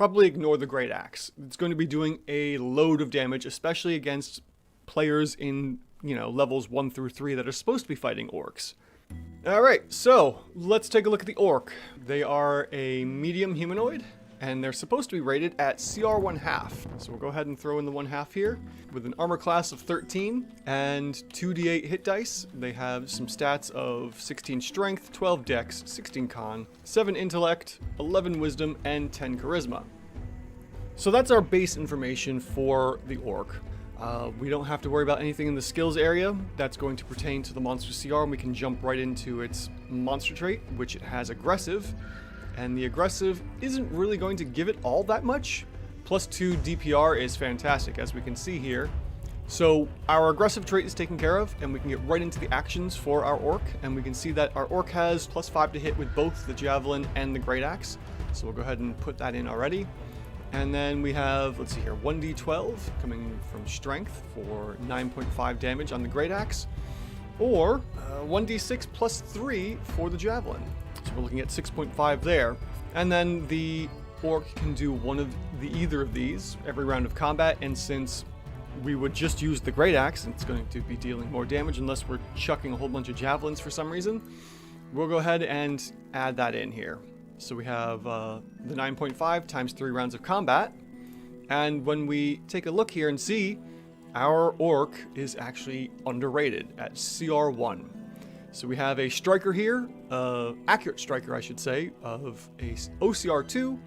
probably ignore the Great Axe. It's going to be doing a load of damage, especially against players in, levels 1 through 3 that are supposed to be fighting orcs. Alright, so let's take a look at the orc. They are a medium humanoid, and they're supposed to be rated at CR 1/2. So we'll go ahead and throw in the 1/2 here. With an armor class of 13 and 2d8 hit dice, they have some stats of 16 strength, 12 dex, 16 con, 7 intellect, 11 wisdom, and 10 charisma. So that's our base information for the orc. We don't have to worry about anything in the skills area. That's going to pertain to the monster CR, and we can jump right into its monster trait, which it has aggressive. And the aggressive isn't really going to give it all that much. +2 DPR is fantastic, as we can see here. So our aggressive trait is taken care of, and we can get right into the actions for our orc. And we can see that our orc has +5 to hit with both the javelin and the great axe. So we'll go ahead and put that in already. And then we have, let's see here, 1d12 coming from strength for 9.5 damage on the great axe, or 1d6 +3 for the javelin. So we're looking at 6.5 there. And then the orc can do either of these every round of combat, and since we would just use the great axe, it's going to be dealing more damage unless we're chucking a whole bunch of javelins for some reason, we'll go ahead and add that in here. So we have the 9.5 times 3 rounds of combat. And when we take a look here and see, our orc is actually underrated at CR 1. So we have a striker here, accurate striker I should say, of a OCR 2,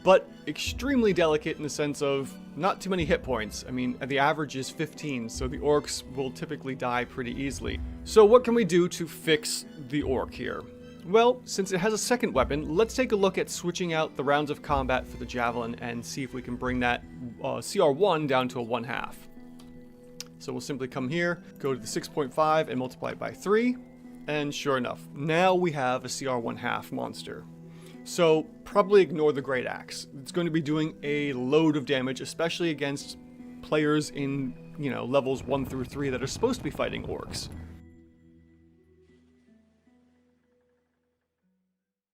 but extremely delicate in the sense of not too many hit points. I mean, the average is 15, so the orcs will typically die pretty easily. So what can we do to fix the orc here? Well, since it has a second weapon, let's take a look at switching out the rounds of combat for the javelin and see if we can bring that CR1 down to a 1/2. So we'll simply come here, go to the 6.5 and multiply it by 3. And sure enough, now we have a CR 1/2 monster. So probably ignore the Great Axe. It's going to be doing a load of damage, especially against players in, levels 1 through 3 that are supposed to be fighting orcs.